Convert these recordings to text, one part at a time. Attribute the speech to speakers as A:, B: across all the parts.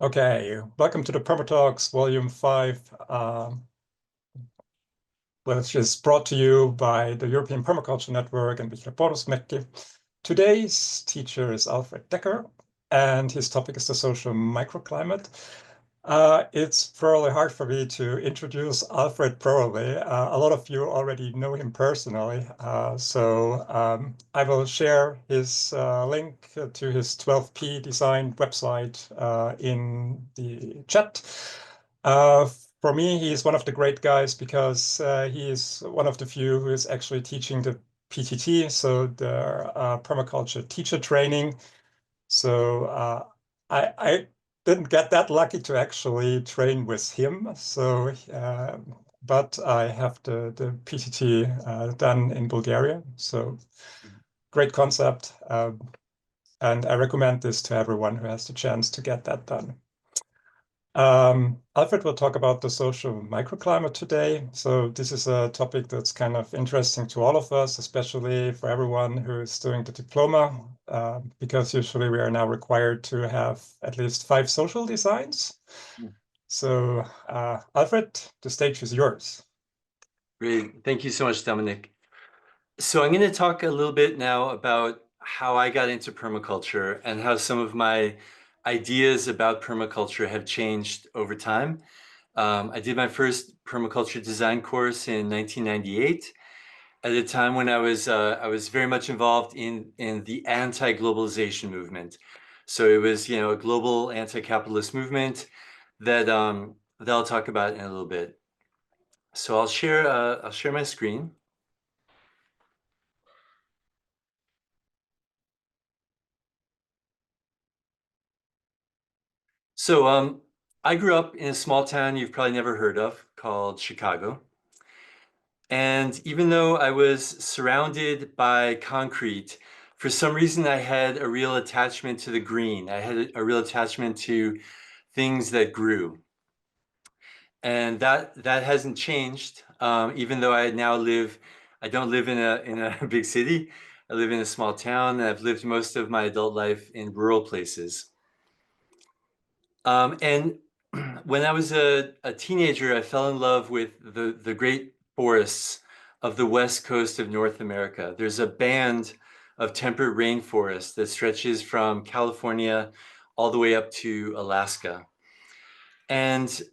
A: Okay, welcome to the PermaTalks Volume 5, which is brought to you by the European Permaculture Network and Michael Borusmecki. Today's teacher is Alfred Decker, and his topic is the social microclimate. It's probably hard for me to introduce Alfred properly. A lot of you already know him personally, so I will share his link to his 12P designed website in the chat. Uh, for me, he is one of the great guys because he is one of the few who is actually teaching the PTT, so the permaculture teacher training. So I didn't get that lucky to actually train with him. So, but I have the PTT done in Bulgaria. So great concept. And I recommend this to everyone who has the chance to get that done. Alfred will talk about the social microclimate today. So this is a topic that's kind of interesting to all of us, especially for everyone who is doing the diploma, because usually we are now required to have at least 5 social designs. So Alfred, the stage is yours.
B: Great. Thank you so much, Dominic. So I'm going to talk a little bit now about how I got into permaculture and how some of my ideas about permaculture have changed over time. I did my first permaculture design course in 1998 at a time when I was very much involved in the anti-globalization movement. So it was, a global anti-capitalist movement that I'll talk about in a little bit. So I'll share my screen. So I grew up in a small town you've probably never heard of called Chicago. And even though I was surrounded by concrete, for some reason I had a real attachment to the green. I had a real attachment to things that grew. And that hasn't changed, even though I don't live in a big city. I live in a small town, and I've lived most of my adult life in rural places. And when I was a teenager, I fell in love with the great forests of the west coast of North America. There's a band of temperate rainforest that stretches from California all the way up to Alaska. And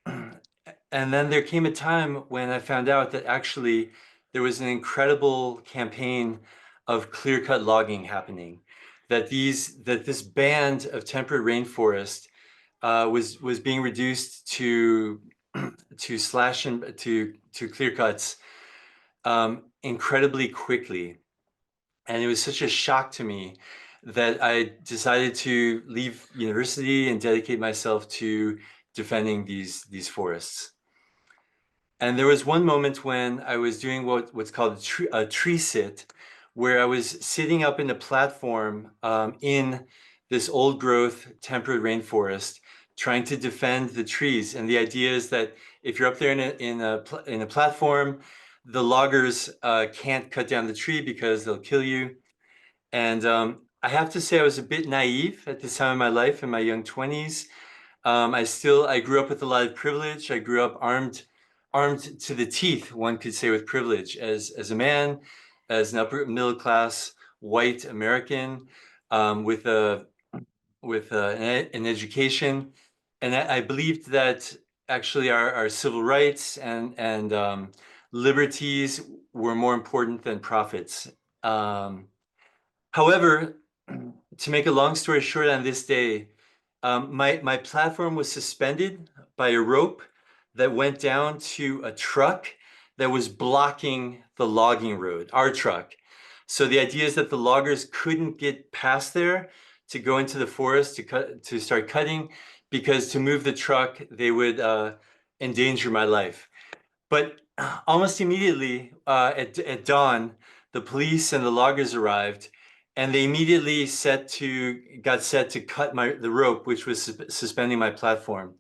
B: and then there came a time when I found out that actually there was an incredible campaign of clear-cut logging happening, that this band of temperate rainforest was being reduced to slash and to clear cuts incredibly quickly, and it was such a shock to me that I decided to leave university and dedicate myself to defending these forests. And there was one moment when I was doing what's called a tree sit, where I was sitting up in a platform in this old growth temperate rainforest, trying to defend the trees. And the idea is that if you're up there in a platform, the loggers can't cut down the tree because they'll kill you. And I have to say I was a bit naive at this time in my life, in my young 20s. I grew up with a lot of privilege. I grew up armed to the teeth, one could say, with privilege as a man, as an upper middle class white American, with an education. And I believed that actually our civil rights and liberties were more important than profits. However, to make a long story short, on this day, my platform was suspended by a rope that went down to a truck that was blocking the logging road, our truck. So the idea is that the loggers couldn't get past there to go into the forest to start cutting, because to move the truck, they would endanger my life. But almost immediately at dawn, the police and the loggers arrived, and they immediately got set to cut the rope, which was suspending my platform.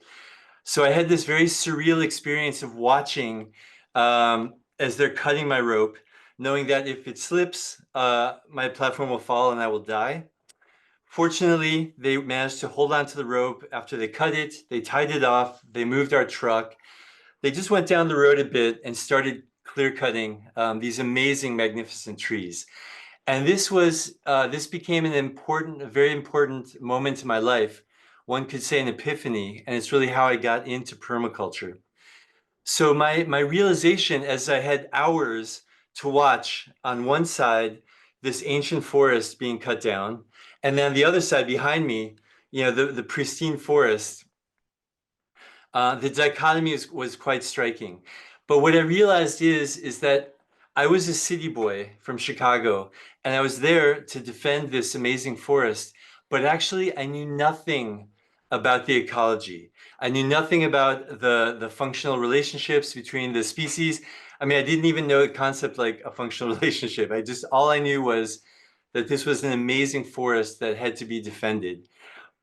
B: So I had this very surreal experience of watching as they're cutting my rope, knowing that if it slips, my platform will fall and I will die. Fortunately, they managed to hold on to the rope. After they cut it, they tied it off, they moved our truck. They just went down the road a bit and started clear cutting these amazing, magnificent trees. And this became a very important moment in my life. One could say an epiphany, and it's really how I got into permaculture. So my realization, as I had hours to watch on one side this ancient forest being cut down, and then the other side behind me, the pristine forest, the dichotomy was quite striking. But what I realized is that I was a city boy from Chicago, and I was there to defend this amazing forest, but actually I knew nothing about the ecology. I knew nothing about the functional relationships between the species. I mean, I didn't even know a concept like a functional relationship. All I knew was that this was an amazing forest that had to be defended.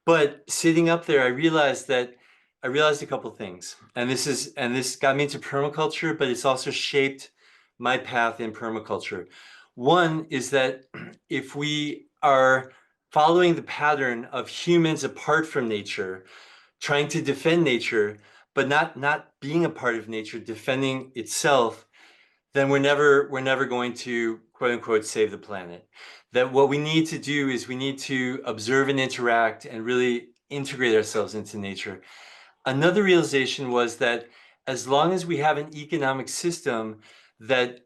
B: But sitting up there, I realized a couple things, and this got me into permaculture, but it's also shaped my path in permaculture. One is that if we are following the pattern of humans apart from nature, trying to defend nature, but not being a part of nature, defending itself, then we're never going to quote unquote save the planet. That what we need to do is we need to observe and interact and really integrate ourselves into nature. Another realization was that as long as we have an economic system that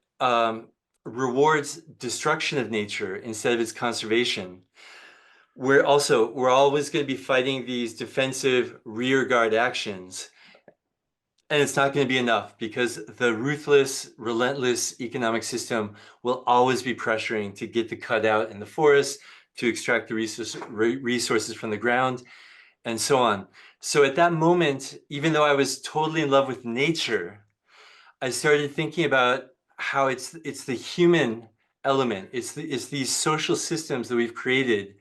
B: rewards destruction of nature instead of its conservation, we're always going to be fighting these defensive rearguard actions. And it's not going to be enough because the ruthless, relentless economic system will always be pressuring to get the cut out in the forest, to extract the resources from the ground, and so on. So at that moment, even though I was totally in love with nature, I started thinking about how it's the human element. It's these social systems that we've created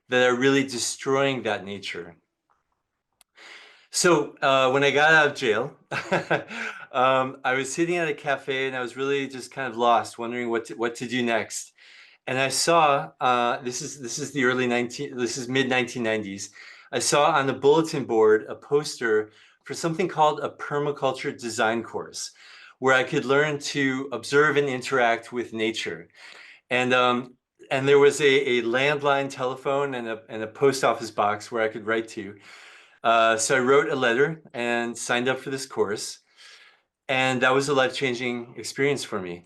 B: that are really destroying that nature. So when I got out of jail, I was sitting at a cafe and I was really just kind of lost, wondering what to do next. And I saw this is mid 1990s. I saw on the bulletin board a poster for something called a permaculture design course, where I could learn to observe and interact with nature. And there was a landline telephone and a post office box where I could write to. So I wrote a letter and signed up for this course. And that was a life-changing experience for me.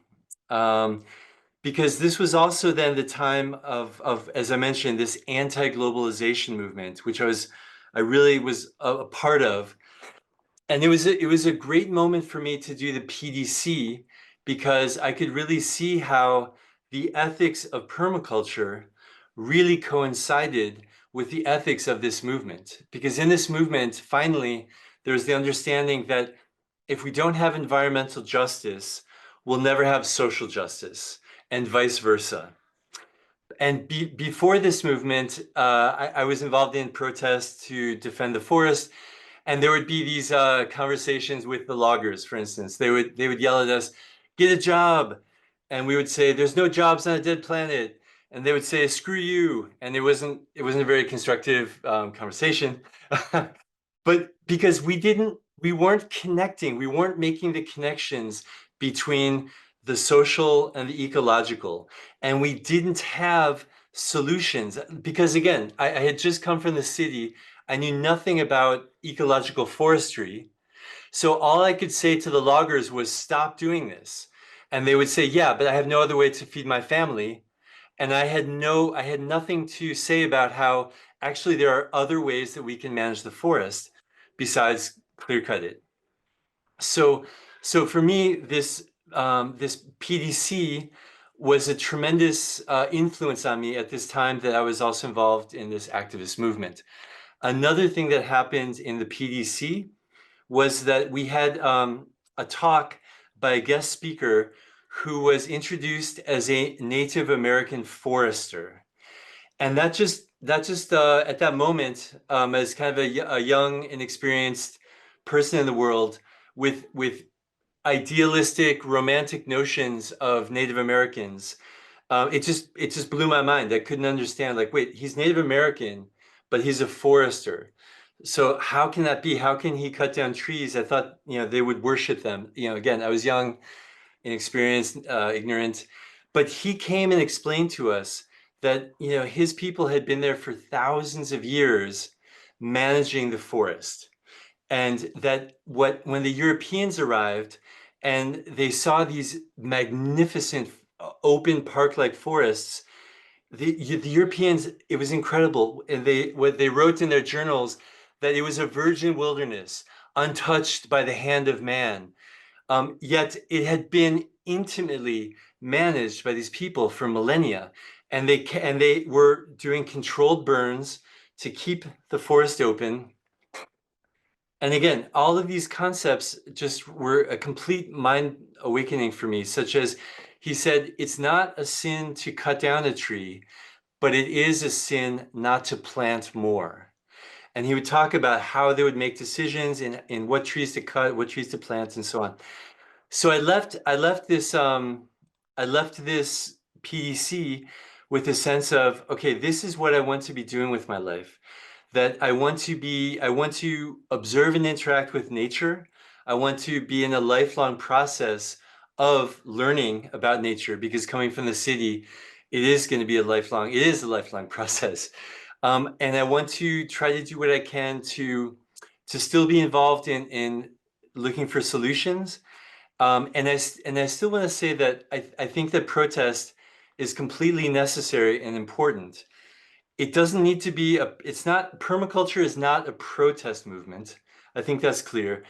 B: Because this was also then the time of, as I mentioned, this anti-globalization movement, which I really was a part of. And it was a great moment for me to do the PDC because I could really see how the ethics of permaculture really coincided with the ethics of this movement. Because in this movement, finally, there was the understanding that if we don't have environmental justice, we'll never have social justice, and vice versa. And before this movement, I was involved in protests to defend the forest. And there would be these conversations with the loggers, for instance. They would yell at us, "Get a job," and we would say, "There's no jobs on a dead planet." And they would say, "Screw you," and it wasn't a very constructive conversation. But because we weren't connecting, we weren't making the connections between the social and the ecological, and we didn't have solutions. Because again, I had just come from the city. I knew nothing about ecological forestry. So all I could say to the loggers was stop doing this. And they would say, "Yeah, but I have no other way to feed my family." And I had nothing to say about how actually there are other ways that we can manage the forest besides clear cut it. So for me, this PDC was a tremendous influence on me at this time that I was also involved in this activist movement. Another thing that happened in the PDC was that we had a talk by a guest speaker who was introduced as a Native American forester. And that just at that moment, as kind of a young, inexperienced person in the world with idealistic, romantic notions of Native Americans, It just blew my mind. I couldn't understand, like, wait, he's Native American, but he's a forester. So how can that be? How can he cut down trees? I thought, they would worship them. Again, I was young, inexperienced, ignorant, but he came and explained to us that, his people had been there for thousands of years managing the forest. And that when the Europeans arrived and they saw these magnificent open park-like forests, the Europeans, it was incredible. And what they wrote in their journals, that it was a virgin wilderness, untouched by the hand of man. Yet it had been intimately managed by these people for millennia. And they were doing controlled burns to keep the forest open. And again, all of these concepts just were a complete mind awakening for me, such as he said, it's not a sin to cut down a tree, but it is a sin not to plant more. And he would talk about how they would make decisions in what trees to cut, what trees to plant, and so on. So I left this PDC with a sense of, okay, this is what I want to be doing with my life. That I want to observe and interact with nature. I want to be in a lifelong process of learning about nature, because coming from the city, it is a lifelong process. And I want to try to do what I can to still be involved in looking for solutions. And I still want to say that I think that protest is completely necessary and important. It doesn't need to be permaculture is not a protest movement. I think that's clear.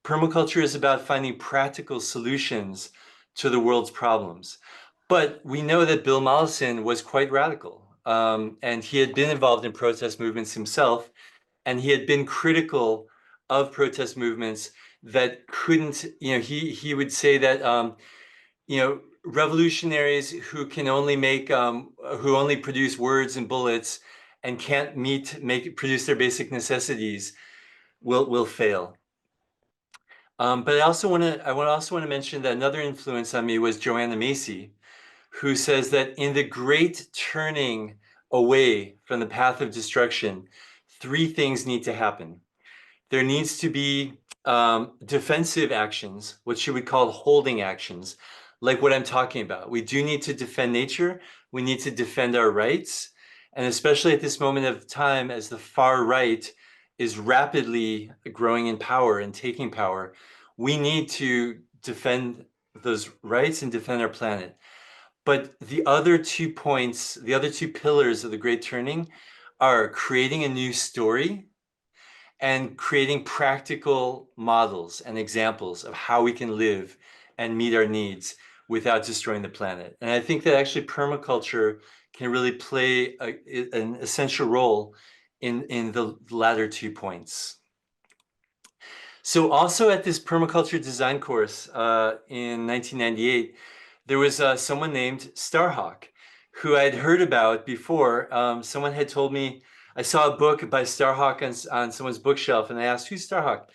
B: Permaculture is about finding practical solutions to the world's problems. But we know that Bill Mollison was quite radical. And he had been involved in protest movements himself, and he had been critical of protest movements that couldn't, he would say that, revolutionaries who can only who only produce words and bullets and can't produce their basic necessities will fail. But I also want to mention that another influence on me was Joanna Macy, who says that in the great turning away from the path of destruction, three things need to happen. There needs to be defensive actions, what she would call holding actions, like what I'm talking about. We do need to defend nature. We need to defend our rights. And especially at this moment of time, as the far right is rapidly growing in power and taking power, we need to defend those rights and defend our planet. But the other 2 points, the other 2 pillars of the Great Turning are creating a new story and creating practical models and examples of how we can live and meet our needs without destroying the planet. And I think that actually permaculture can really play an essential role in the latter 2 points. So also at this permaculture design course in 1998, there was someone named Starhawk, who I'd heard about before. Someone had told me, I saw a book by Starhawk on someone's bookshelf, and I asked, who's Starhawk?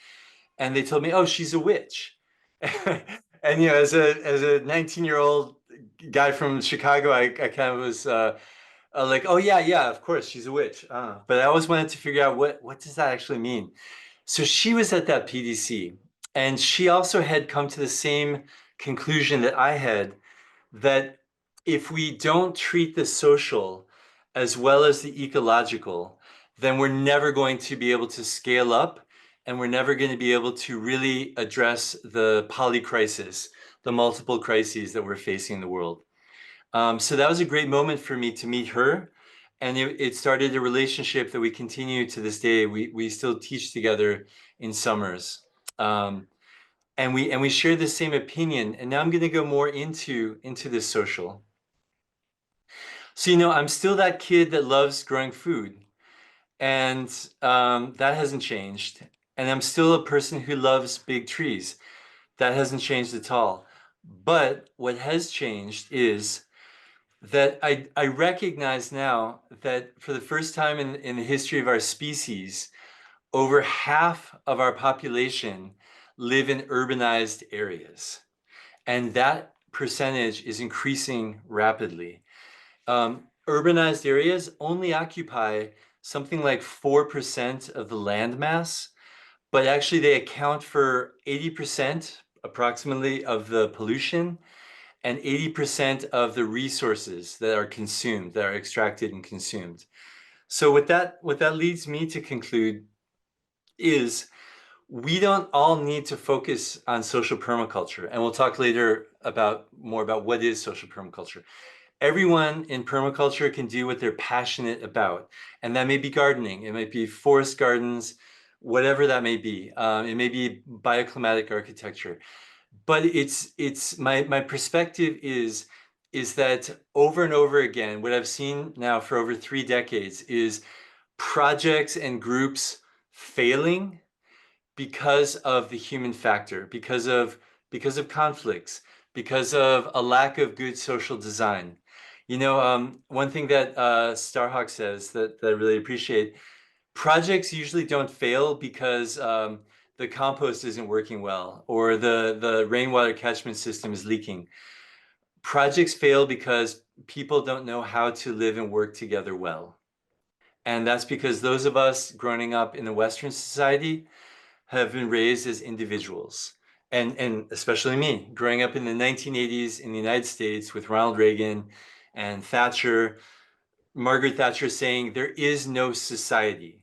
B: And they told me, oh, she's a witch. And as a 19-year-old guy from Chicago, I kind of was like, oh yeah, of course, she's a witch. But I always wanted to figure out what does that actually mean. So she was at that PDC, and she also had come to the same conclusion that I had, that if we don't treat the social as well as the ecological, then we're never going to be able to scale up, and we're never going to be able to really address the polycrisis, the multiple crises that we're facing in the world. So that was a great moment for me to meet her. And it started a relationship that we continue to this day. We still teach together in summers. And we share the same opinion. And now I'm going to go more into this social. So, I'm still that kid that loves growing food. And that hasn't changed. And I'm still a person who loves big trees. That hasn't changed at all. But what has changed is that I recognize now that for the first time in the history of our species, over half of our population live in urbanized areas. And that percentage is increasing rapidly. urbanized areas only occupy something like 4% of the land mass, but actually they account for 80% approximately of the pollution and 80% of the resources that are consumed, that are extracted and consumed. So what that leads me to conclude is we don't all need to focus on social permaculture. And we'll talk later more about what is social permaculture. Everyone in permaculture can do what they're passionate about. And that may be gardening, it might be forest gardens, whatever that may be. It may be bioclimatic architecture. But my perspective is that over and over again, what I've seen now for over 3 decades is projects and groups failing because of the human factor, because of conflicts, because of a lack of good social design. You know, one thing that Starhawk says that I really appreciate, projects usually don't fail because the compost isn't working well or the rainwater catchment system is leaking. Projects fail because people don't know how to live and work together well. And that's because those of us growing up in a Western society have been raised as individuals. And especially me, growing up in the 1980s in the United States with Ronald Reagan and Thatcher, Margaret Thatcher saying, there is no society.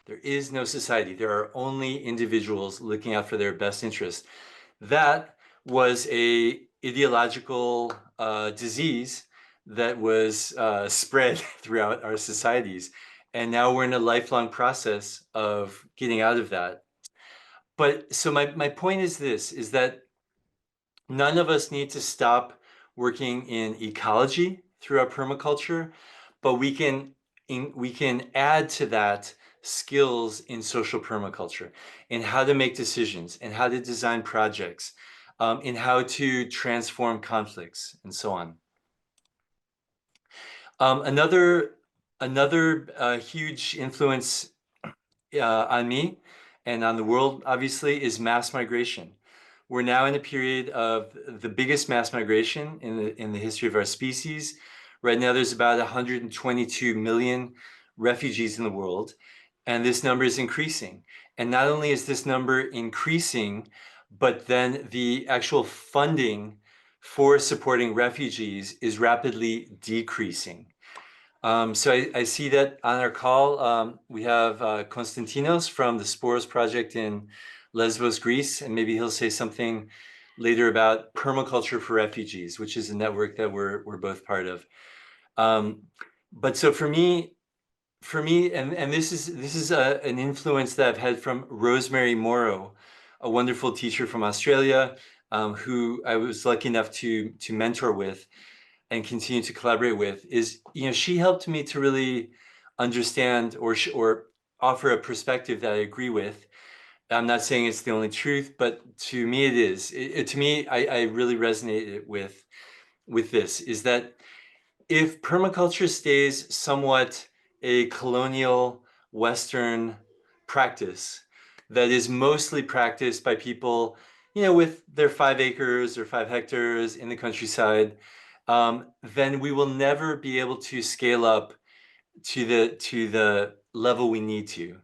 B: There is no society. There are only individuals looking out for their best interests. That was a ideological disease that was spread throughout our societies. And now we're in a lifelong process of getting out of that. But so my point is this, is that none of us need to stop working in ecology through our permaculture, but we can add to that skills in social permaculture, in how to make decisions, and how to design projects, in how to transform conflicts, and so on. Another huge influence on me and on the world, obviously, is mass migration. We're now in a period of the biggest mass migration in the history of our species. Right now, there's about 122 million refugees in the world, and this number is increasing. And not only is this number increasing, but then the actual funding for supporting refugees is rapidly decreasing. So I see that on our call, we have Konstantinos from the Sporos project in Lesbos, Greece, and maybe he'll say something later about permaculture for refugees, which is a network that we're both part of. But so for me, and this is an influence that I've had from Rosemary Morrow, a wonderful teacher from Australia, who I was lucky enough to mentor with and continue to collaborate with, is, you know, she helped me to really understand or offer a perspective that I agree with. I'm not saying it's the only truth, but to me it is. To me, I really resonated with this, is that if permaculture stays somewhat a colonial Western practice that is mostly practiced by people, you know, with their 5 acres or 5 hectares in the countryside, then we will never be able to scale up to the level we need to.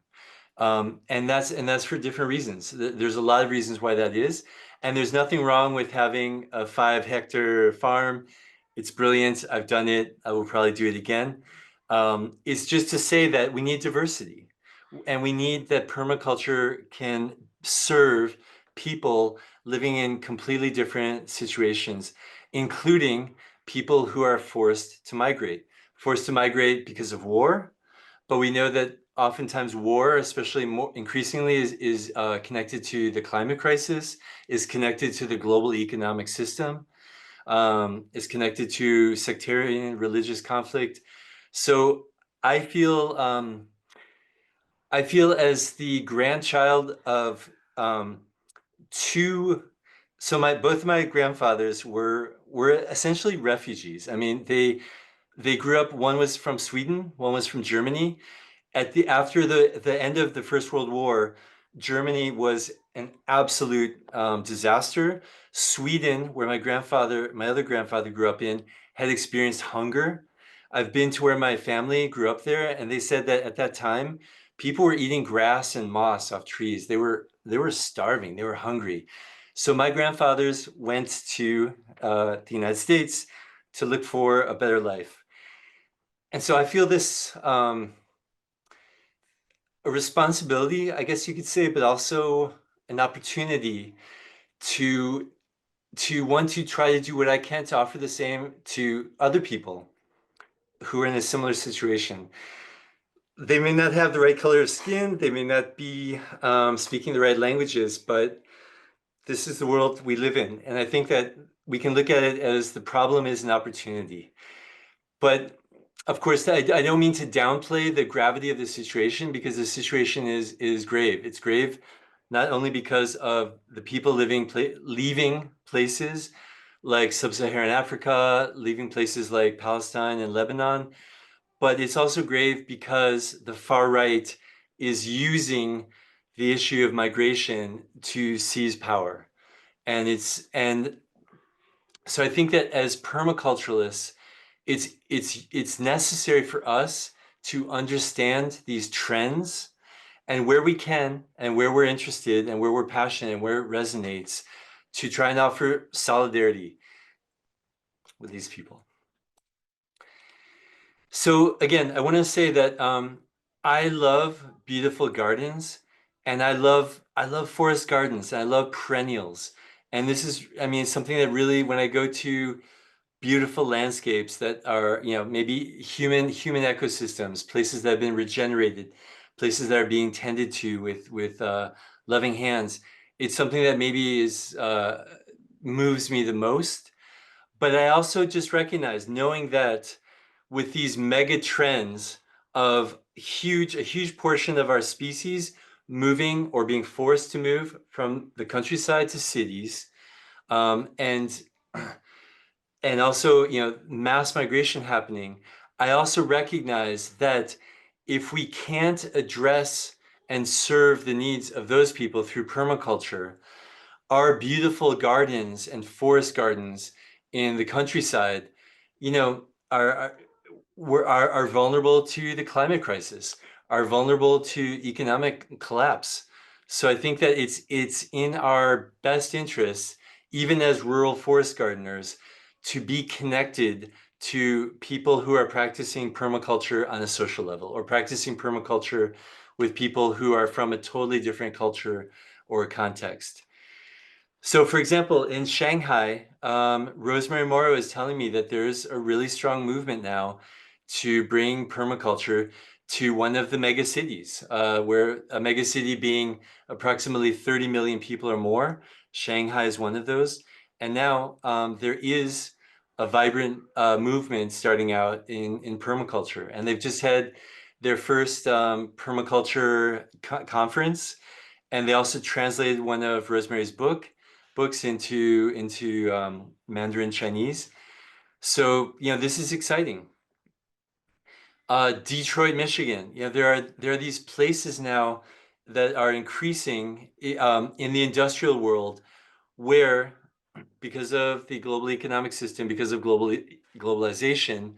B: And that's for different reasons. There's a lot of reasons why that is. And there's nothing wrong with having a 5-hectare farm. It's brilliant. I've done it. I will probably do it again. It's just to say that we need diversity, and we need that permaculture can serve people living in completely different situations, including people who are forced to migrate because of war. But we know that oftentimes war, especially more increasingly, is connected to the climate crisis, is connected to the global economic system, is connected to sectarian religious conflict. So I feel as the grandchild of two. So both my grandfathers were essentially refugees. I mean, they grew up. One was from Sweden, one was from Germany. After the end of the First World War, Germany was an absolute disaster. Sweden, where my other grandfather grew up in, had experienced hunger. I've been to where my family grew up there, and they said that at that time, people were eating grass and moss off trees. They were starving. They were hungry. So my grandfathers went to the United States to look for a better life. And so I feel this a responsibility, I guess you could say, but also an opportunity to want to try to do what I can to offer the same to other people who are in a similar situation. They may not have the right color of skin, they may not be speaking the right languages, but this is the world we live in. And I think that we can look at it as the problem is an opportunity. But of course, I don't mean to downplay the gravity of the situation, because the situation is grave. It's grave not only because of the people leaving places like sub-Saharan Africa, leaving places like Palestine and Lebanon, but it's also grave because the far right is using the issue of migration to seize power. And so I think that as permaculturalists, it's necessary for us to understand these trends, and where we can, and where we're interested, and where we're passionate, and where it resonates, to try and offer solidarity with these people. So again, I want to say that I love beautiful gardens, and I love forest gardens, and I love perennials. And this is, I mean, something that really, when I go to beautiful landscapes that are, you know, maybe human ecosystems, places that have been regenerated, places that are being tended to with loving hands, it's something that maybe is moves me the most. But I also just recognize, knowing that with these mega trends of a huge portion of our species moving or being forced to move from the countryside to cities, and also, you know, mass migration happening, I also recognize that if we can't address and serve the needs of those people through permaculture, our beautiful gardens and forest gardens in the countryside, you know, are vulnerable to the climate crisis, are vulnerable to economic collapse. So I think that it's in our best interest, even as rural forest gardeners, to be connected to people who are practicing permaculture on a social level, or practicing permaculture with people who are from a totally different culture or context. So for example, in Shanghai, Rosemary Morrow is telling me that there's a really strong movement now to bring permaculture to one of the mega cities, where a mega city being approximately 30 million people or more. Shanghai is one of those. And now there is a vibrant movement starting out in permaculture. And they've just had their first permaculture conference. And they also translated one of Rosemary's books into Mandarin Chinese. So, you know, this is exciting. Detroit, Michigan. You know, there are these places now that are increasing in the industrial world, where, because of the global economic system, because of globalization,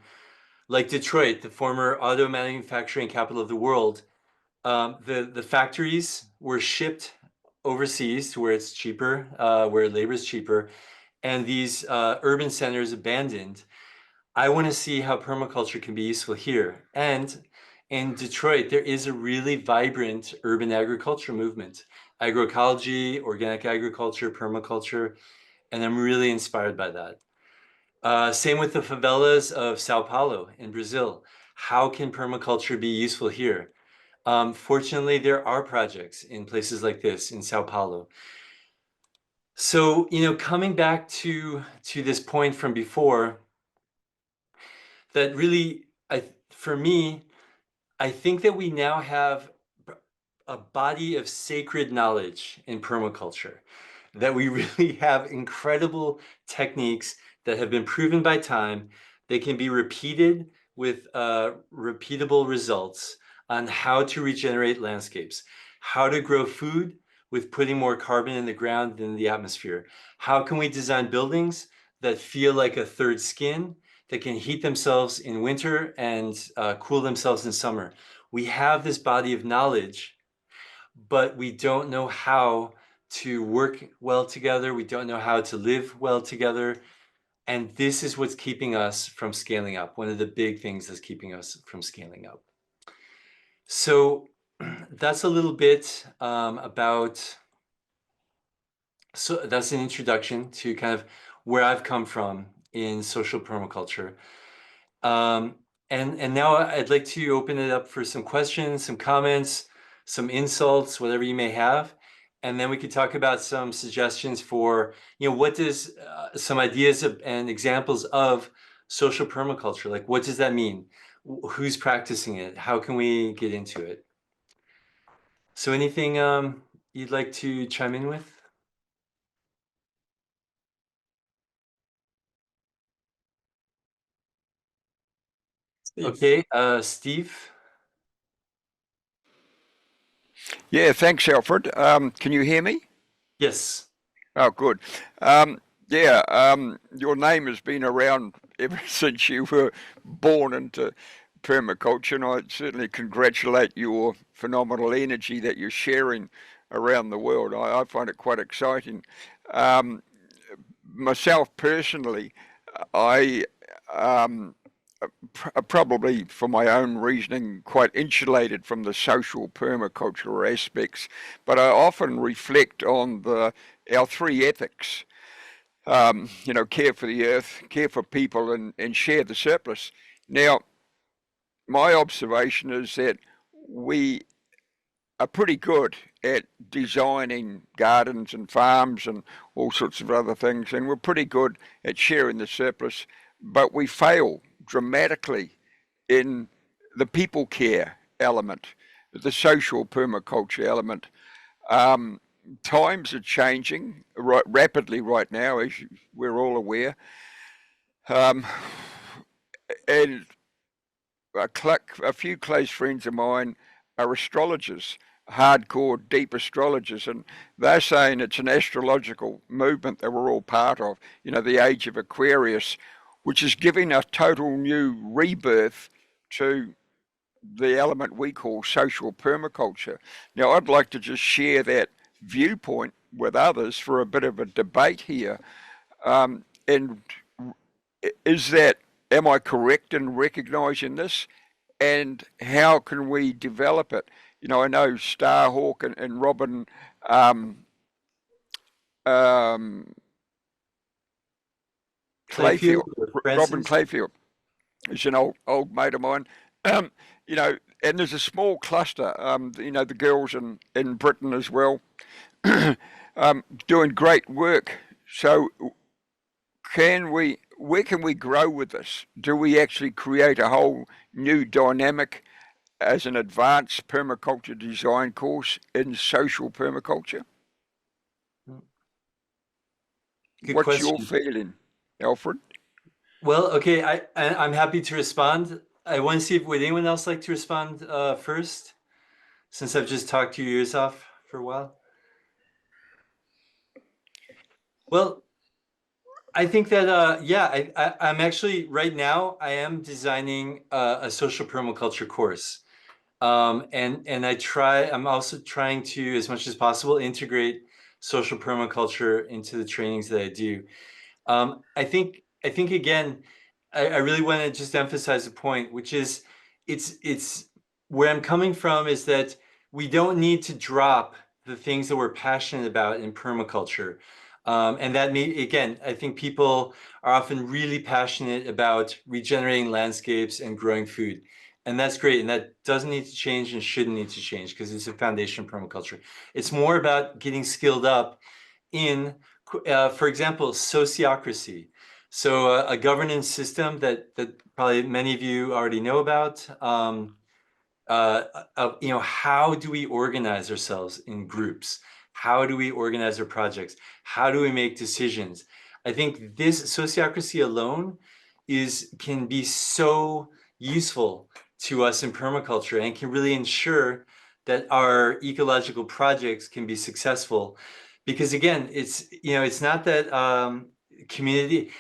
B: like Detroit, the former auto manufacturing capital of the world, the factories were shipped overseas to where it's cheaper, where labor is cheaper, and these urban centers abandoned. I want to see how permaculture can be useful here. And in Detroit, there is a really vibrant urban agriculture movement, agroecology, organic agriculture, permaculture, and I'm really inspired by that. Same with the favelas of Sao Paulo in Brazil. How can permaculture be useful here? Fortunately, there are projects in places like this in Sao Paulo. So, you know, coming back to this point from before, that really, for me, I think that we now have a body of sacred knowledge in permaculture, that we really have incredible techniques that have been proven by time. They can be repeated with repeatable results on how to regenerate landscapes, how to grow food with putting more carbon in the ground than the atmosphere. How can we design buildings that feel like a third skin, that can heat themselves in winter and cool themselves in summer. We have this body of knowledge, but we don't know how to work well together. We don't know how to live well together. And this is what's keeping us from scaling up. One of the big things that's keeping us from scaling up. So that's a little bit about, so that's an introduction to kind of where I've come from in social permaculture. And now I'd like to open it up for some questions, some comments, some insults, whatever you may have. And then we could talk about some suggestions for, what does some ideas and examples of social permaculture, like what does that mean? Who's practicing it? How can we get into it? So anything you'd like to chime in with?
A: Steve.
B: Okay, Steve.
C: Yeah, thanks, Alfred. Can you hear me?
B: Yes.
C: Oh, good. Your name has been around ever since you were born into permaculture, and I certainly congratulate your phenomenal energy that you're sharing around the world. I find it quite exciting. Myself personally, I probably for my own reasoning quite insulated from the social permaculture aspects, but I often reflect on our three ethics. Care for the earth, care for people, and share the surplus. Now, my observation is that we are pretty good at designing gardens and farms and all sorts of other things, and we're pretty good at sharing the surplus, but we fail dramatically in the people care element, the social permaculture element. Times are changing rapidly right now, as we're all aware. And a few close friends of mine are astrologers, hardcore, deep astrologers, and they're saying it's an astrological movement that we're all part of, the age of Aquarius, which is giving a total new rebirth to the element we call social permaculture. Now, I'd like to just share that viewpoint with others for a bit of a debate here. And am I correct in recognizing this? And how can we develop it? I know Starhawk and Robin Clayfield, Robin Clayfield is an old mate of mine. And there's a small cluster, the girls in Britain as well, doing great work. So where can we grow with this? Do we actually create a whole new dynamic as an advanced permaculture design course in social permaculture? What's question. Your feeling, Alfred?
B: Well, okay, I'm happy to respond. I want to see would anyone else like to respond first, since I've just talked your ears off for a while. Well, I think that I'm actually right now I am designing a social permaculture course, and I'm also trying to, as much as possible, integrate social permaculture into the trainings that I do. I think again, I really want to just emphasize a point, which is it's where I'm coming from is that we don't need to drop the things that we're passionate about in permaculture. And that again, I think people are often really passionate about regenerating landscapes and growing food. And that's great. And that doesn't need to change and shouldn't need to change because it's a foundation of permaculture. It's more about getting skilled up in, for example, sociocracy. So a governance system that probably many of you already know about. How do we organize ourselves in groups? How do we organize our projects? How do we make decisions? I think this sociocracy alone can be so useful to us in permaculture and can really ensure that our ecological projects can be successful. Because again, it's not that community.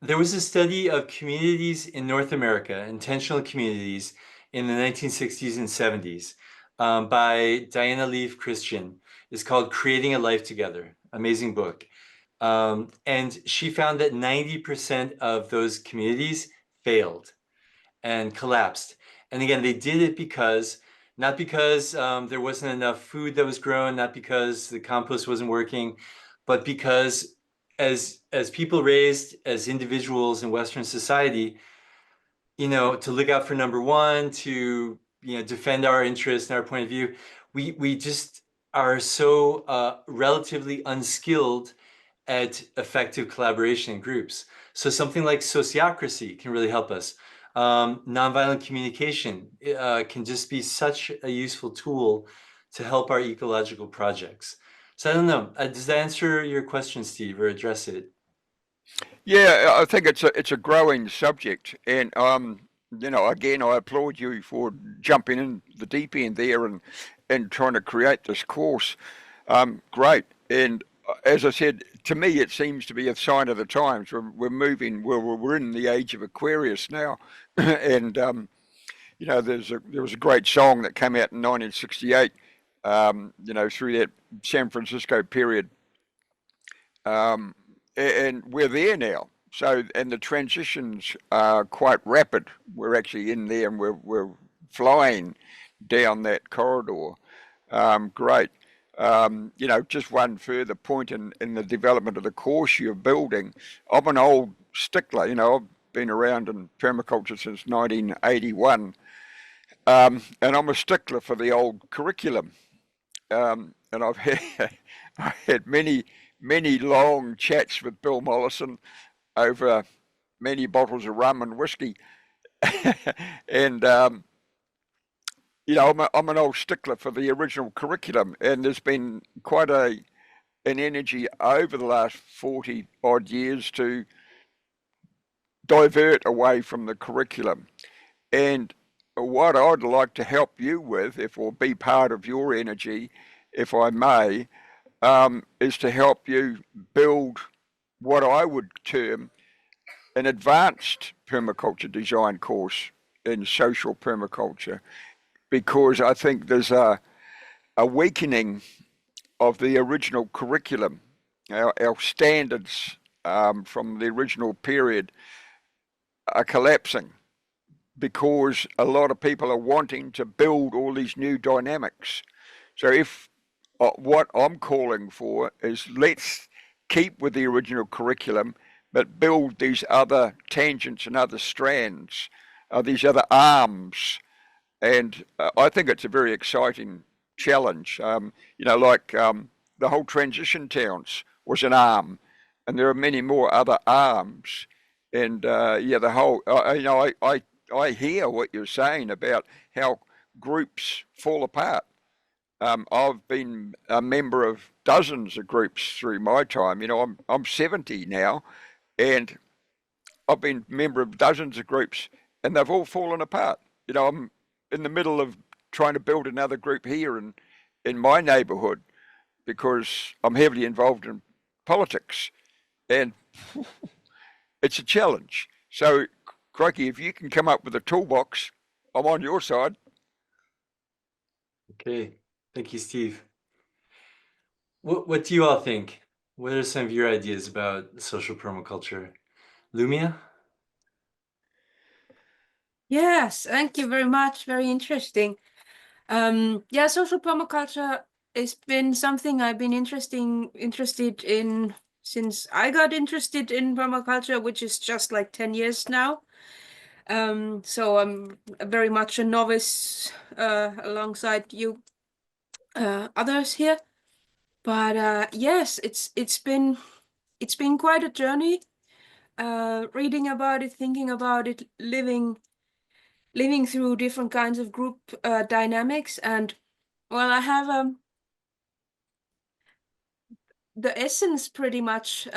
B: There was a study of communities in North America, intentional communities, in the 1960s and 70s by Diana Leaf Christian. It's called Creating a Life Together. Amazing book. And she found that 90% of those communities failed and collapsed. And again, they did it not because there wasn't enough food that was grown, not because the compost wasn't working, but because as people raised as individuals in Western society, to look out for number one, to defend our interests and our point of view, we just are so relatively unskilled at effective collaboration in groups. So something like sociocracy can really help us. Nonviolent communication can just be such a useful tool to help our ecological projects. So I don't know, does that answer your question, Steve, or address it?
C: Yeah, I think it's a growing subject, and again, I applaud you for jumping in the deep end there and trying to create this course. Great, and as I said, to me, it seems to be a sign of the times. We're moving. We're in the age of Aquarius now, and there was a great song that came out in 1968. Through that San Francisco period. And we're there now. So, and the transitions are quite rapid. We're actually in there and we're flying down that corridor. Great. Just one further point in the development of the course you're building. I'm an old stickler, I've been around in permaculture since 1981. And I'm a stickler for the old curriculum. And I've had many long chats with Bill Mollison over many bottles of rum and whiskey. And I'm an old stickler for the original curriculum, and there's been quite an energy over the last 40 odd years to divert away from the curriculum. And what I'd like to help you with, or be part of your energy, if I may, is to help you build what I would term an advanced permaculture design course in social permaculture, because I think there's a weakening of the original curriculum. Our standards from the original period are collapsing because a lot of people are wanting to build all these new dynamics. So if what I'm calling for is, let's keep with the original curriculum, but build these other tangents and other strands, these other arms. And I think it's a very exciting challenge. The whole transition towns was an arm, and there are many more other arms. And the whole, I hear what you're saying about how groups fall apart. I've been a member of dozens of groups through my time. I'm 70 now, and I've been a member of dozens of groups, and they've all fallen apart. I'm in the middle of trying to build another group here in my neighbourhood because I'm heavily involved in politics, and it's a challenge. So, crikey, if you can come up with a toolbox, I'm on your side.
B: Okay, thank you, Steve. What do you all think? What are some of your ideas about social permaculture? Lumia?
D: Yes, thank you very much. Very interesting. Social permaculture has been something I've been interested in since I got interested in permaculture, which is just like 10 years now. So I'm very much a novice alongside you others here. But yes, it's been quite a journey. Reading about it, thinking about it, living through different kinds of group dynamics, and well, I have the essence pretty much.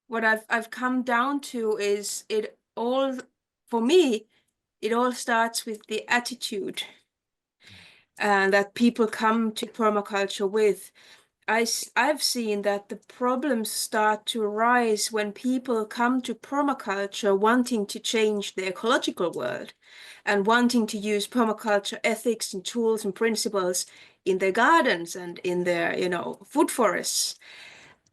D: What I've come down to is it all, for me, it all starts with the attitude that people come to permaculture with. I've seen that the problems start to arise when people come to permaculture wanting to change the ecological world and wanting to use permaculture ethics and tools and principles in their gardens and in their, food forests.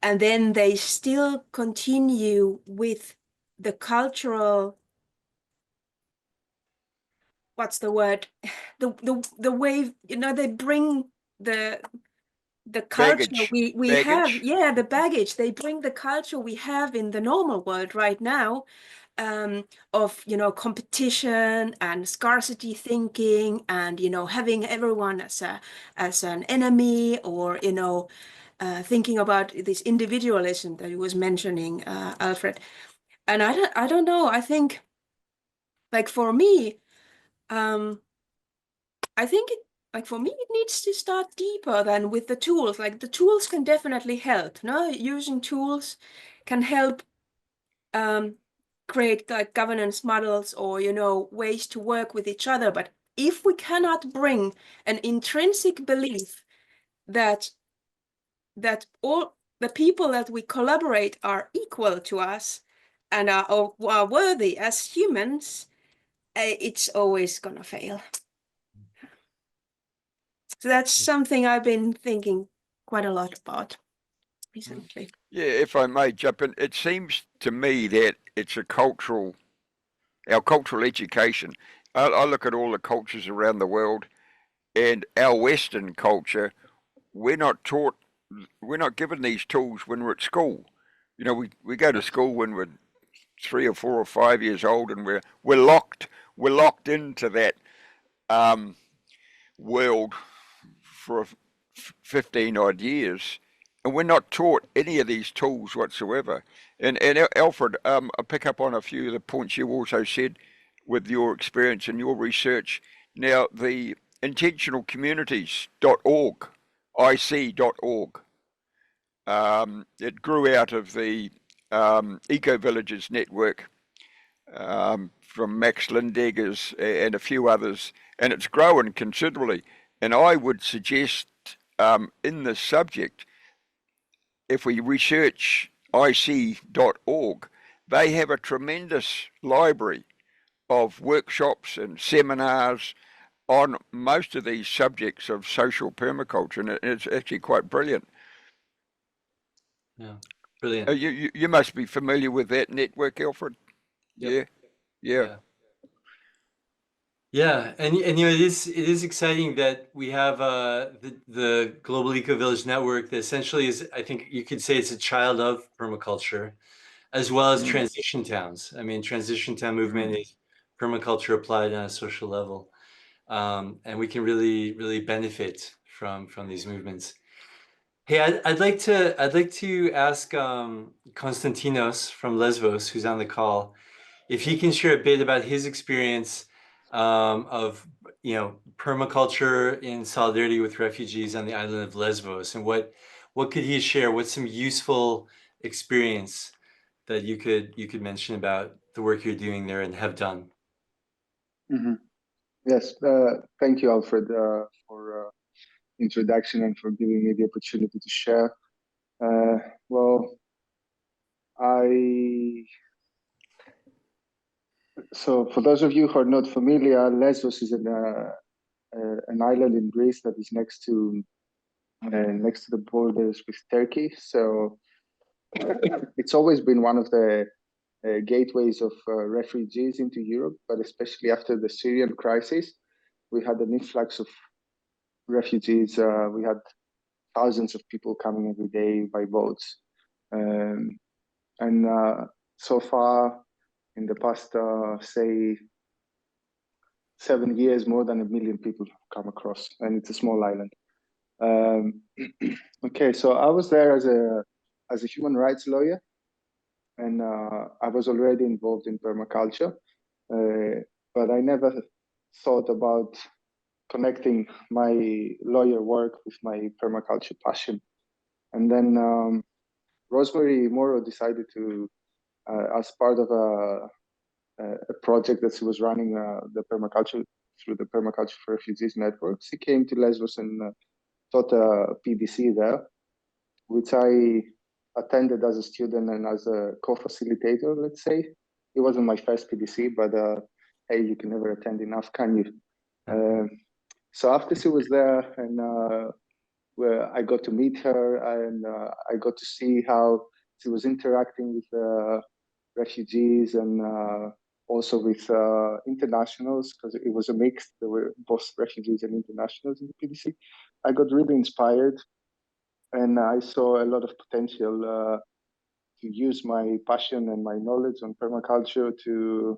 D: And then they still continue with the cultural, what's the word? The way, they bring the culture we have, the baggage. They bring the culture we have in the normal world right now, of competition and scarcity thinking, and having everyone as an enemy, or thinking about this individualism that you was mentioning, Alfred. And I don't know. I think, like, for me, I think for me, it needs to start deeper than with the tools. Like, the tools can definitely help. No, using tools can help create like governance models, or ways to work with each other. But if we cannot bring an intrinsic belief that all the people that we collaborate are equal to us and are worthy as humans, it's always gonna fail. So that's something I've been thinking quite a lot about recently.
C: Yeah, if I may jump in, it seems to me that it's our cultural education. I look at all the cultures around the world, and our Western culture, we're not given these tools when we're at school. We go to school when we're 3 or 4 or 5 years old, and we're locked into that world for 15 odd years, and we're not taught any of these tools whatsoever. And Alfred, I pick up on a few of the points you also said with your experience and your research. Now, the intentionalcommunities.org, ic.org, it grew out of the Eco Villages network, from Max Lindeggers and a few others, and it's grown considerably. And I would suggest, in this subject, if we research ic.org, they have a tremendous library of workshops and seminars on most of these subjects of social permaculture, and it's actually quite brilliant.
B: Yeah, brilliant.
C: You must be familiar with that network, Alfred.
B: Yep.
C: Yeah.
B: Yeah, and it is exciting that we have the Global Eco Village Network that essentially is, I think you could say, it's a child of permaculture, as well as transition towns. I mean, transition town movement is permaculture applied on a social level, and we can really benefit from these movements. Hey, I'd like to ask Konstantinos from Lesbos, who's on the call, if he can share a bit about his experience of permaculture in solidarity with refugees on the island of Lesbos, and what could he share? What's some useful experience that you could mention about the work you're doing there and have done?
E: Yes, thank you, Alfred, for introduction and for giving me the opportunity to share. So for those of you who are not familiar, Lesbos is an island in Greece that is next to the borders with Turkey. So it's always been one of the gateways of refugees into Europe, but especially after the Syrian crisis, we had an influx of refugees. We had thousands of people coming every day by boats. And so far, in the past, say, 7 years, more than 1 million people come across, and it's a small island. Okay, so I was there as a human rights lawyer, and I was already involved in permaculture, but I never thought about connecting my lawyer work with my permaculture passion. And then Rosemary Morrow decided to, as part of a project that she was running, the permaculture through the Permaculture for Refugees network, she came to Lesbos and taught a PDC there. which I attended as a student and as a co-facilitator, let's say. It wasn't my first PDC, but hey, you can never attend enough, can you? So after she was there, and where I got to meet her, and I got to see how she was interacting with refugees and also with internationals, because it was a mix. There were both refugees and internationals in the PDC. I got really inspired, and I saw a lot of potential to use my passion and my knowledge on permaculture to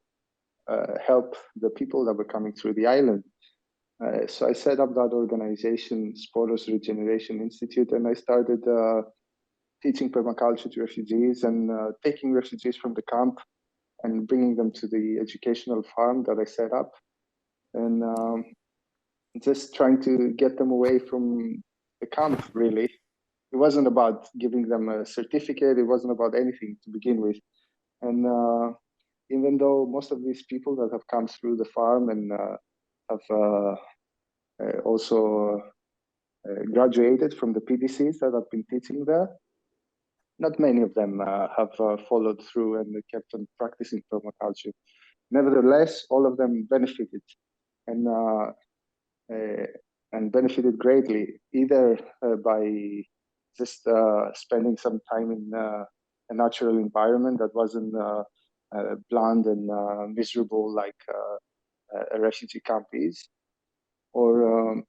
E: help the people that were coming through the island. So I set up that organization, Sporos Regeneration Institute, and I started teaching permaculture to refugees and taking refugees from the camp and bringing them to the educational farm that I set up, and just trying to get them away from the camp, really. It wasn't about giving them a certificate. It wasn't about anything to begin with. And even though most of these people that have come through the farm and have also graduated from the PDCs that I've been teaching there, not many of them have followed through and kept on practicing permaculture. Nevertheless, all of them benefited, and benefited greatly, either by just spending some time in a natural environment that wasn't bland and miserable like a refugee camp is, or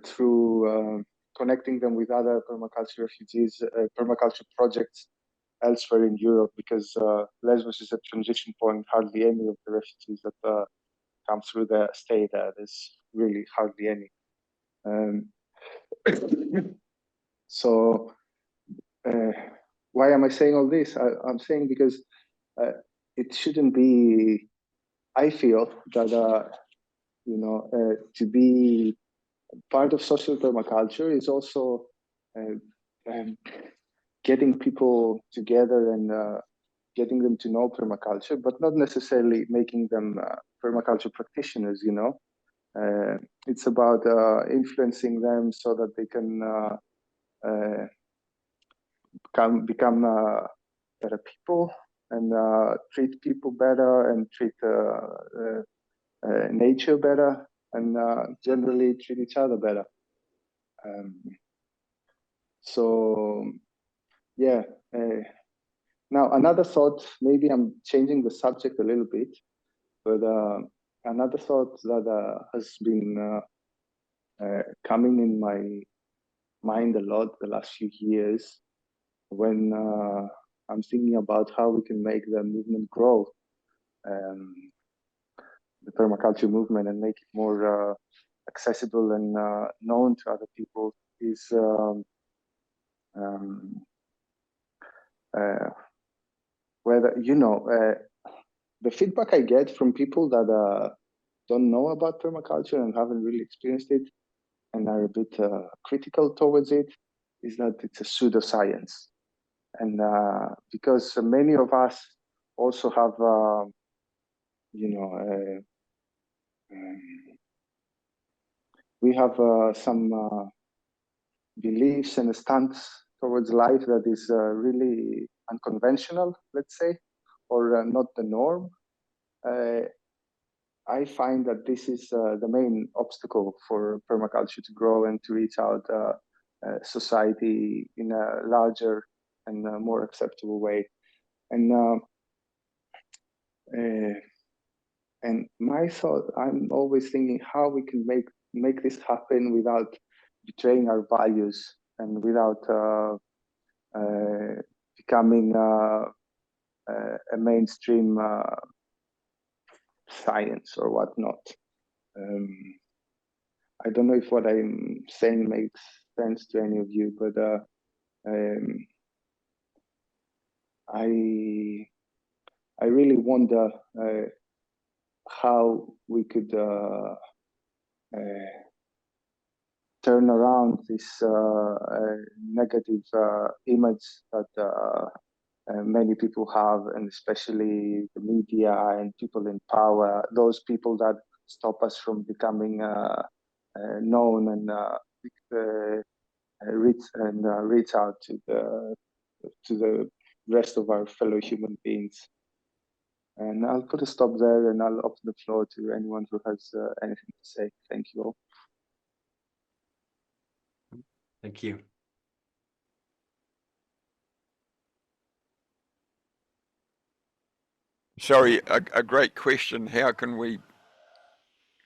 E: through connecting them with other permaculture refugees, permaculture projects elsewhere in Europe, because Lesbos is a transition point. Hardly any of the refugees that come through there stay there. There's really hardly any. So why am I saying all this? I'm saying because it shouldn't be, I feel that, to be part of social permaculture is also getting people together and getting them to know permaculture, but not necessarily making them permaculture practitioners, it's about influencing them so that they can become better people and treat people better and treat nature better and generally treat each other better. So yeah. Now another thought, maybe I'm changing the subject a little bit, but another thought that has been coming in my mind a lot the last few years, when I'm thinking about how we can make the movement grow, the permaculture movement, and make it more accessible and known to other people, is whether, the feedback I get from people that don't know about permaculture and haven't really experienced it and are a bit critical towards it, is that it's a pseudoscience. And because many of us also have, we have some beliefs and a stance towards life that is really unconventional, let's say, or not the norm. I find that this is the main obstacle for permaculture to grow and to reach out society in a larger and more acceptable way. And my thought, I'm always thinking how we can make this happen without betraying our values and without becoming a mainstream science or whatnot. I don't know if what I'm saying makes sense to any of you, but I really wonder how we could turn around this negative image that many people have, and especially the media and people in power, those people that stop us from becoming known and reach out to the rest of our fellow human beings. And I'll put a stop there, and I'll open the floor to anyone who has anything to say. Thank you all.
B: Thank you.
C: Sorry, a great question. How can we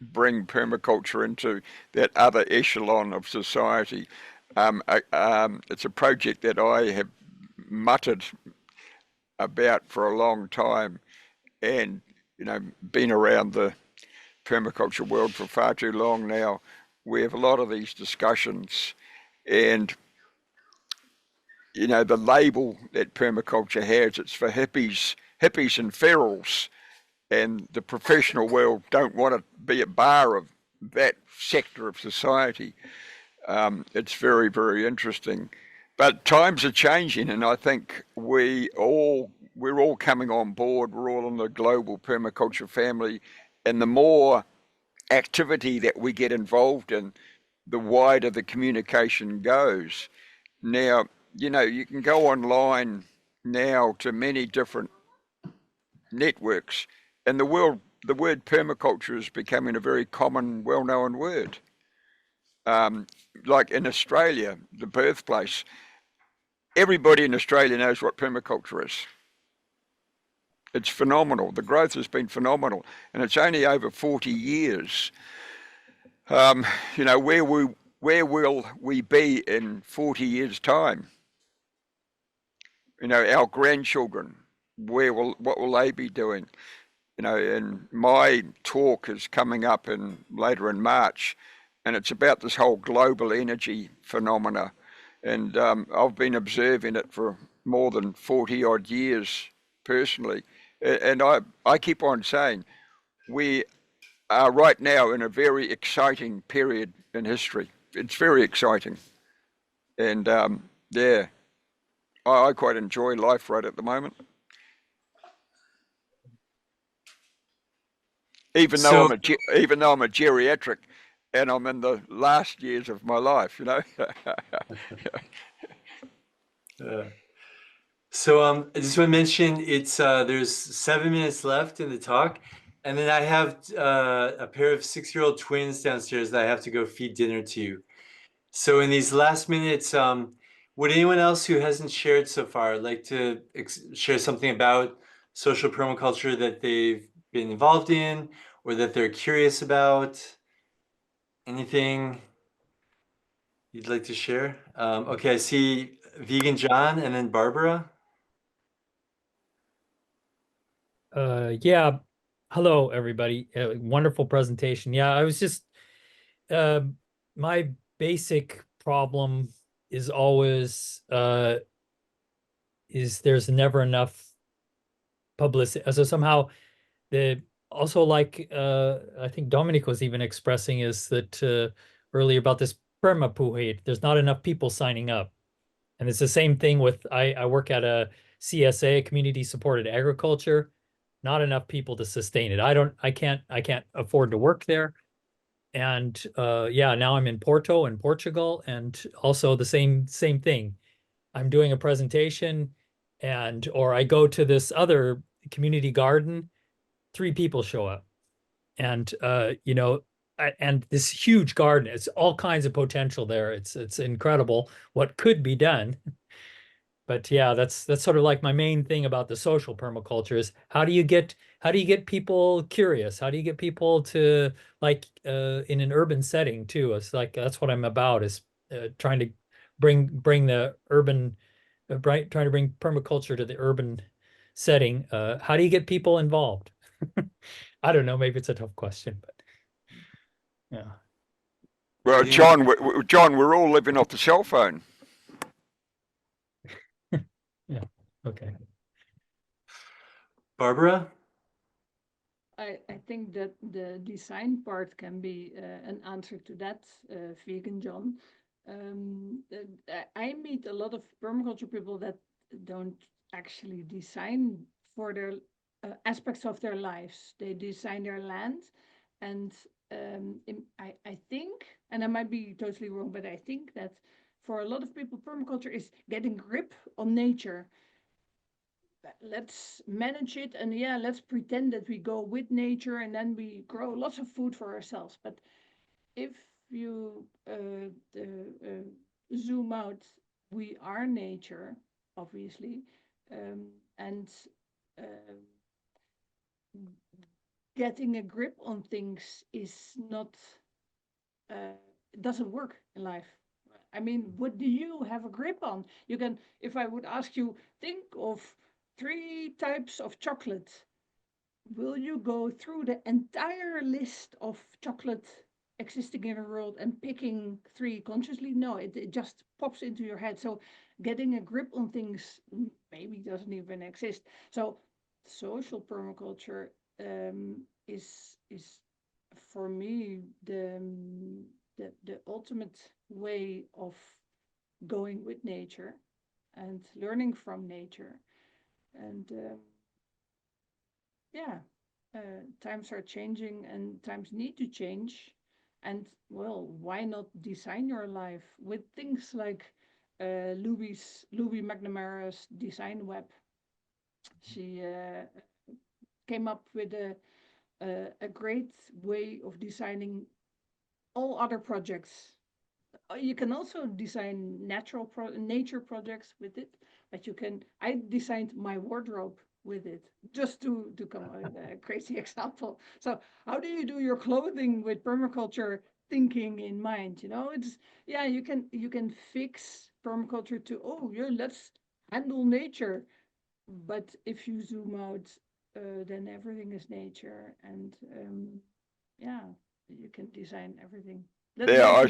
C: bring permaculture into that other echelon of society? It's a project that I have muttered about for a long time, and been around the permaculture world for far too long now. We have a lot of these discussions, and the label that permaculture has, it's for hippies and ferals, and the professional world don't want to be a bar of that sector of society. It's very, very interesting. But times are changing, and I think we're all coming on board. We're all in the global permaculture family, and the more activity that we get involved in, the wider the communication goes. Now, you can go online now to many different networks, and the word permaculture is becoming a very common, well-known word. Like in Australia, the birthplace, everybody in Australia knows what permaculture is. It's phenomenal. The growth has been phenomenal, and it's only over 40 years. Where will we be in 40 years' time? Our grandchildren, what will they be doing? And my talk is coming up later in March, and it's about this whole global energy phenomena. And I've been observing it for more than 40 odd years personally. And I keep on saying we are right now in a very exciting period in history. It's very exciting. And yeah, I quite enjoy life right at the moment. Even though I'm a geriatric, and I'm in the last years of my life,
B: So I just want to mention there's 7 minutes left in the talk, and then I have a pair of 6-year-old twins downstairs that I have to go feed dinner to. So in these last minutes, would anyone else who hasn't shared so far like to share something about social permaculture that they've been involved in or that they're curious about? Anything you'd like to share? Okay, I see Vegan John and then Barbara.
F: Yeah. Hello, everybody. Wonderful presentation. Yeah, I was just, my basic problem is always, is there's never enough publicity. So somehow also like, I think Dominic was even expressing is that earlier about this permapuhate, there's not enough people signing up. And it's the same thing with, I work at a CSA, community supported agriculture. Not enough people to sustain it. I can't afford to work there. And yeah, now I'm in Porto in Portugal, and also the same thing. I'm doing a presentation, or I go to this other community garden, 3 people show up. And and this huge garden, it's all kinds of potential there. It's incredible what could be done. But yeah, that's sort of like my main thing about the social permaculture is how do you get people curious? How do you get people to like in an urban setting too? It's like that's what I'm about, is trying to bring the urban trying to bring permaculture to the urban setting. How do you get people involved? I don't know, maybe it's a tough question, but yeah.
C: Well, John, we're all living off the cell phone.
F: Yeah. Okay.
B: Barbara?
G: I think that the design part can be an answer to that, Vegan John. I meet a lot of permaculture people that don't actually design for their aspects of their lives. They design their land, and I think, and I might be totally wrong, but I think that for a lot of people, permaculture is getting grip on nature. Let's manage it, and yeah, let's pretend that we go with nature, and then we grow lots of food for ourselves. But if you zoom out, we are nature, obviously, and getting a grip on things is not, doesn't work in life. I mean, what do you have a grip on? You can, if I would ask you, think of 3 types of chocolate. Will you go through the entire list of chocolate existing in the world and picking 3 consciously? No, it just pops into your head. So getting a grip on things maybe doesn't even exist. So social permaculture is for me the ultimate way of going with nature and learning from nature. And yeah, times are changing and times need to change. And well, why not design your life with things like Louis McNamara's design web? She came up with a great way of designing all other projects. You can also design nature projects with it, but you can. I designed my wardrobe with it, just to come with a crazy example. So how do you do your clothing with permaculture thinking in mind? You know, it's, yeah, you can fix permaculture to, oh yeah, let's handle nature, but if you zoom out, then everything is nature, and yeah, you can design everything.
C: Yeah,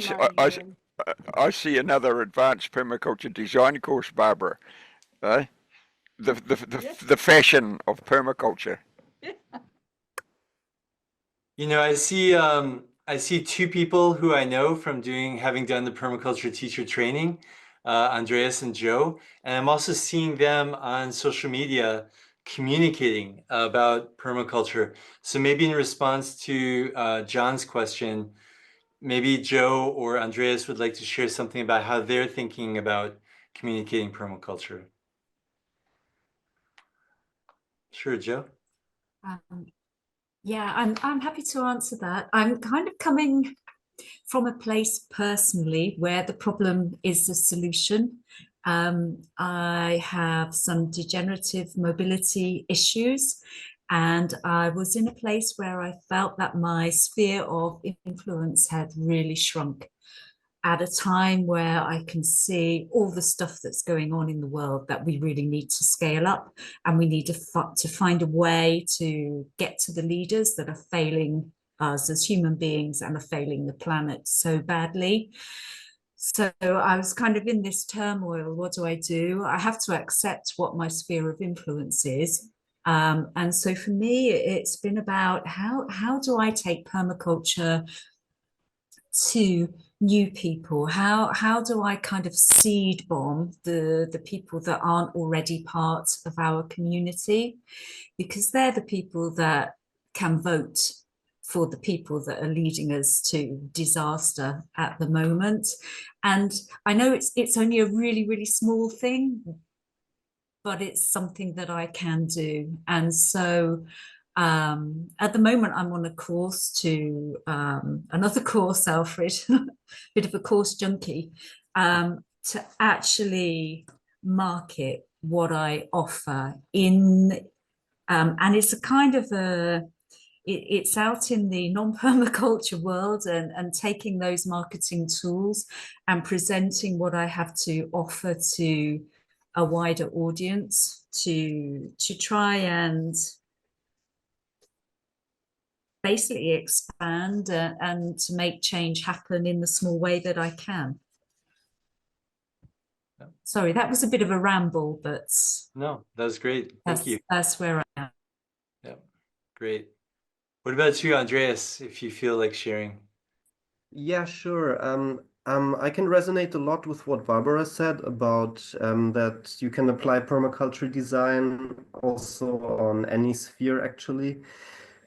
C: I see another advanced permaculture design course, Barbara. Eh?
G: Yes.
C: The fashion of permaculture.
B: You know, I see 2 people who I know from having done the permaculture teacher training, Andreas and Joe, and I'm also seeing them on social media communicating about permaculture. So maybe in response to John's question, maybe Joe or Andreas would like to share something about how they're thinking about communicating permaculture. Sure, Joe.
H: Yeah, I'm happy to answer that. I'm kind of coming from a place personally where the problem is the solution. I have some degenerative mobility issues, and I was in a place where I felt that my sphere of influence had really shrunk at a time where I can see all the stuff that's going on in the world that we really need to scale up, and we need to find a way to get to the leaders that are failing us as human beings and are failing the planet so badly. So I was kind of in this turmoil. What do? I have to accept what my sphere of influence is. And so for me, it's been about how do I take permaculture to new people? How do I kind of seed bomb the people that aren't already part of our community? Because they're the people that can vote for the people that are leading us to disaster at the moment. And I know it's only a really, really small thing, but it's something that I can do. And so at the moment, I'm on a course to another course, Alfred, bit of a course junkie, to actually market what I offer in, and it's a kind of it's out in the non-permaculture world, and taking those marketing tools and presenting what I have to offer to a wider audience to try and basically expand and to make change happen in the small way that I can.
B: Yeah.
H: Sorry, that was a bit of a ramble, but
B: no, that was great. Thank you.
H: That's where I am.
B: Yeah, great. What about you, Andreas, if you feel like sharing?
I: Yeah, sure. I can resonate a lot with what Barbara said about that you can apply permaculture design also on any sphere, actually.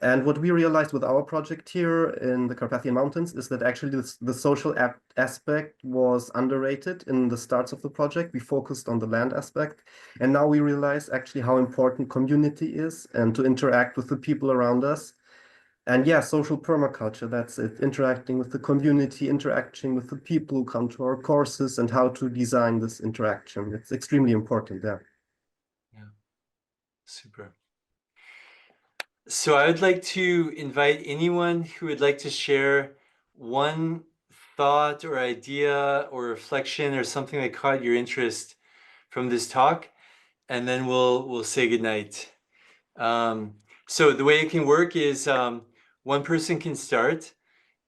I: And what we realized with our project here in the Carpathian Mountains is that actually the social aspect was underrated in the starts of the project. We focused on the land aspect. And now we realize actually how important community is and to interact with the people around us. And yeah, social permaculture, that's it. Interacting with the community, interacting with the people who come to our courses and how to design this interaction. It's extremely important there.
B: Yeah, super. So I would like to invite anyone who would like to share one thought or idea or reflection or something that caught your interest from this talk, and then we'll say goodnight. So the way it can work is one person can start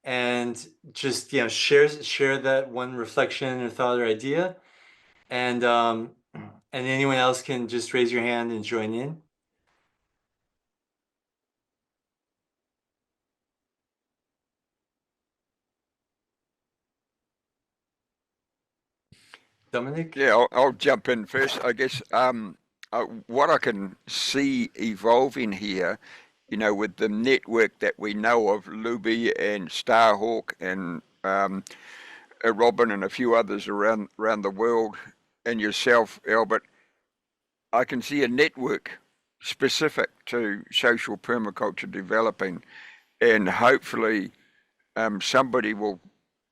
B: and just share that one reflection or thought or idea, and anyone else can just raise your hand and join in. Dominic?
C: Yeah, I'll jump in first. I guess what I can see evolving here, with the network that we know of, Luby and Starhawk and Robin and a few others around the world, and yourself, Albert, I can see a network specific to social permaculture developing, and hopefully somebody will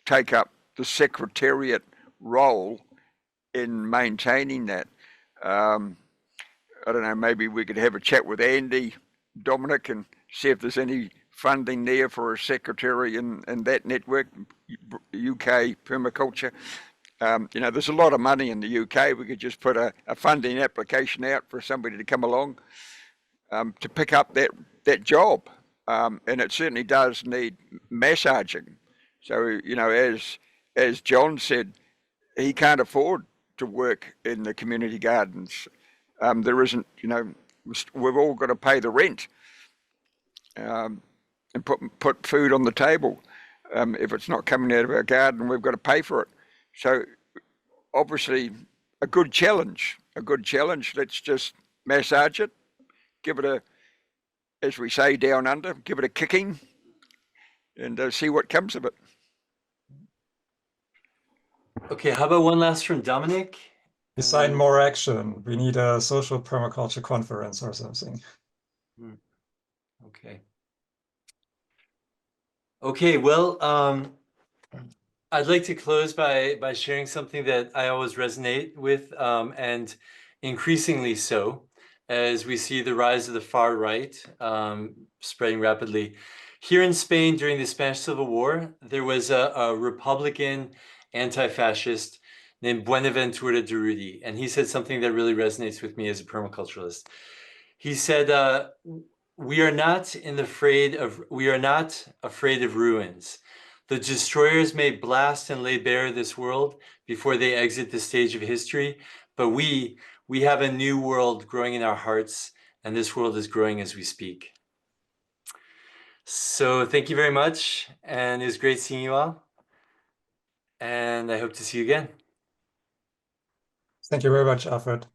C: take up the secretariat role in maintaining that. I don't know, maybe we could have a chat with Andy, Dominic, and see if there's any funding there for a secretary in that network, UK Permaculture. There's a lot of money in the UK. We could just put a funding application out for somebody to come along to pick up that job. And it certainly does need massaging. So, as John said, he can't afford to work in the community gardens. There isn't, we've all got to pay the rent and put food on the table. If it's not coming out of our garden, we've got to pay for it. So obviously a good challenge. Let's just massage it, give it as we say down under, give it a kicking, and see what comes of it.
B: Okay, how about one last from Dominic?
A: Design more action. We need a social permaculture conference or something.
B: Okay. Okay, well, I'd like to close by sharing something that I always resonate with, and increasingly so, as we see the rise of the far right spreading rapidly. Here in Spain during the Spanish Civil War, there was a Republican anti-fascist named Buenaventura Durruti, and he said something that really resonates with me as a permaculturalist. He said, we are not afraid of ruins. The destroyers may blast and lay bare this world before they exit the stage of history, but we have a new world growing in our hearts, and this world is growing as we speak. So thank you very much, and it was great seeing you all, and I hope to see you again.
A: Thank you very much, Alfred.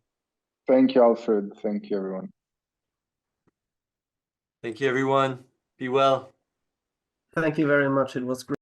E: Thank you, Alfred. Thank you, everyone.
B: Thank you, everyone. Be well.
I: Thank you very much. It was great.